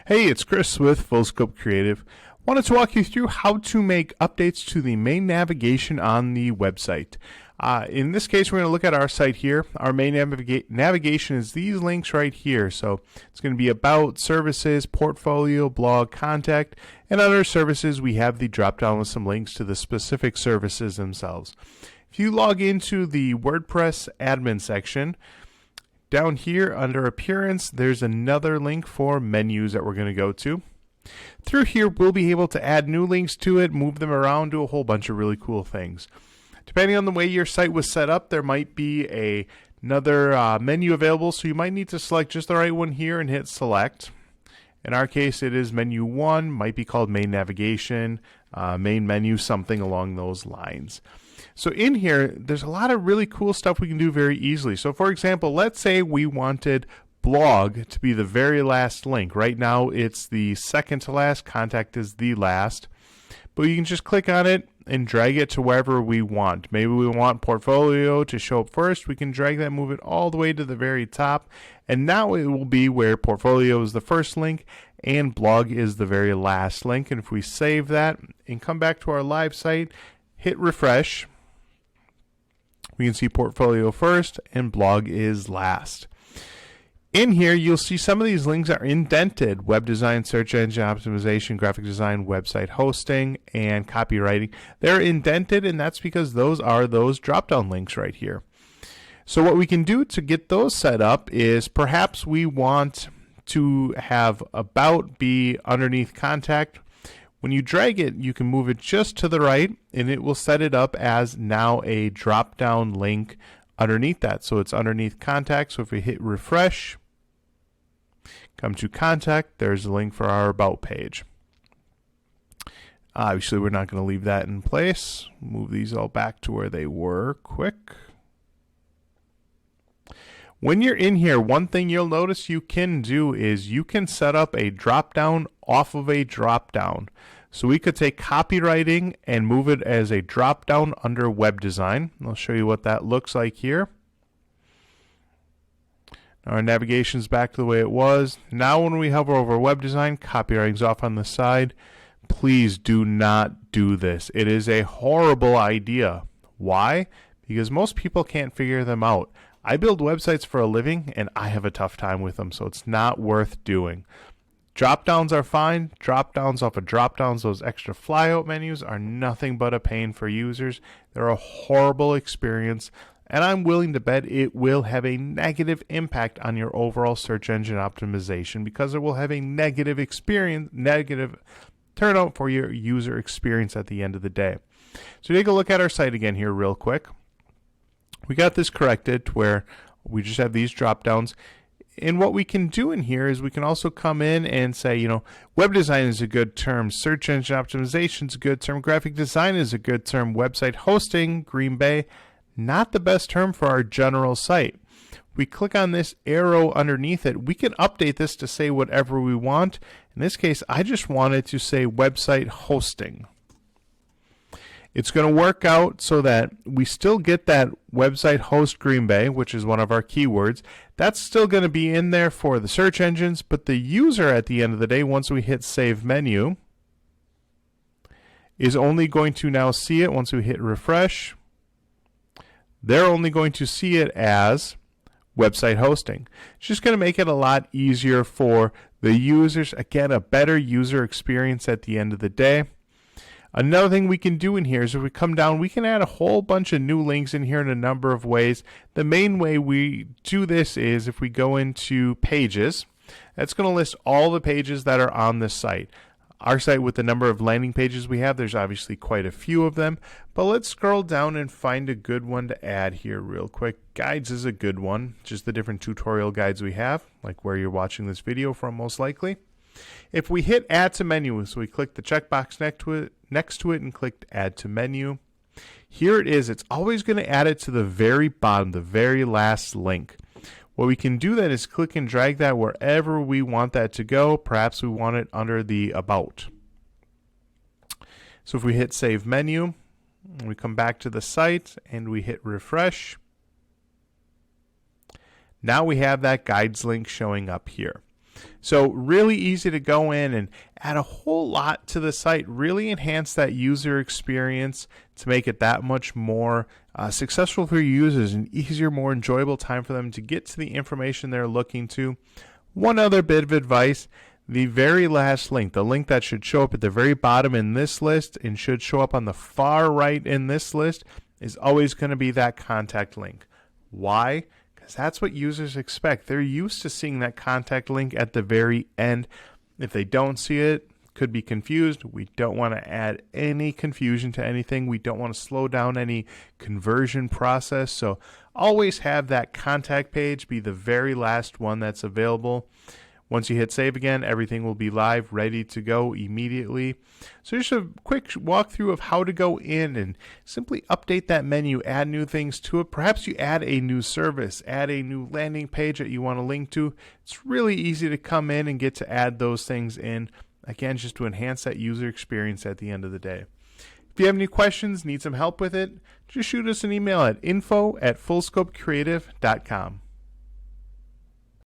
Hey, it's Chris with Full Scope Creative. Wanted to walk you through how to make updates to the main navigation on the website. In this case, we're going to look at our site here. Our main navigation is these links right here. So it's going to be about, services, portfolio, blog, contact, and other services. We have the drop down with some links to the specific services themselves. If you log into the WordPress admin section, down here under Appearance, there's another link for menus that we're going to go to. Through here, we'll be able to add new links to it, move them around, do a whole bunch of really cool things. Depending on the way your site was set up, there might be another menu available, so you might need to select just the right one here and hit Select. In our case, it is Menu 1, might be called Main Navigation, Main Menu, something along those lines. So in here, there's a lot of really cool stuff we can do very easily. So for example, let's say we wanted blog to be the very last link. Right now, it's the second to last, contact is the last. But you can just click on it and drag it to wherever we want. Maybe we want portfolio to show up first. We can drag that, move it all the way to the very top. And now it will be where portfolio is the first link and blog is the very last link. And if we save that and come back to our live site, hit refresh, we can see portfolio first and blog is last. In here, you'll see some of these links are indented: web design, search engine optimization, graphic design, website hosting, and copywriting. They're indented, and that's because those are those drop-down links right here. So what we can do to get those set up is perhaps we want to have about be underneath contact. When you drag it, you can move it just to the right, and it will set it up as now a drop-down link underneath that. So it's underneath contact. So if we hit refresh, come to contact, there's a link for our about page. Obviously, we're not going to leave that in place. Move these all back to where they were quick. When you're in here, one thing you'll notice you can do is you can set up a drop-down off of a drop-down. So we could take copywriting and move it as a drop-down under web design. I'll show you what that looks like here. Now our navigation's back to the way it was. Now when we hover over web design, copywriting's off on the side. Please do not do this. It is a horrible idea. Why? Because most people can't figure them out. I build websites for a living, and I have a tough time with them, so it's not worth doing. Drop-downs are fine. Drop-downs off of drop-downs, those extra flyout menus are nothing but a pain for users. They're a horrible experience, and I'm willing to bet it will have a negative impact on your overall search engine optimization because it will have a negative turnout for your user experience at the end of the day. So take a look at our site again here real quick. We got this corrected to where we just have these drop downs. And what we can do in here is we can also come in and say, web design is a good term, search engine optimization is a good term, graphic design is a good term, website hosting, Green Bay, not the best term for our general site. We click on this arrow underneath it. We can update this to say whatever we want. In this case, I just wanted to say website hosting. It's going to work out so that we still get that website host Green Bay, which is one of our keywords. That's still going to be in there for the search engines, but the user at the end of the day, once we hit Save Menu, is only going to now see it once we hit refresh. They're only going to see it as website hosting. It's just going to make it a lot easier for the users. Again, a better user experience at the end of the day. Another thing we can do in here is if we come down, we can add a whole bunch of new links in here in a number of ways. The main way we do this is if we go into pages, that's going to list all the pages that are on this site. Our site, with the number of landing pages we have, there's obviously quite a few of them, but let's scroll down and find a good one to add here real quick. Guides is a good one, just the different tutorial guides we have, like where you're watching this video from most likely. If we hit Add to Menu, so we click the checkbox next to it and click Add to Menu, here it is. It's always going to add it to the very bottom, the very last link. What we can do then is click and drag that wherever we want that to go. Perhaps we want it under the About. So if we hit Save Menu, we come back to the site and we hit Refresh, now we have that guides link showing up here. So really easy to go in and add a whole lot to the site, really enhance that user experience to make it that much more successful for your users, and easier, more enjoyable time for them to get to the information they're looking to. One other bit of advice: the very last link, the link that should show up at the very bottom in this list and should show up on the far right in this list, is always going to be that contact link. Why? Because that's what users expect. They're used to seeing that contact link at the very end. If they don't see it, could be confused. We don't want to add any confusion to anything. We don't want to slow down any conversion process. So always have that contact page be the very last one that's available. Once you hit save again, everything will be live, ready to go immediately. So just a quick walkthrough of how to go in and simply update that menu, add new things to it. Perhaps you add a new service, add a new landing page that you want to link to. It's really easy to come in and get to add those things in. Again, just to enhance that user experience at the end of the day. If you have any questions, need some help with it, just shoot us an email at info@fullscopecreative.com.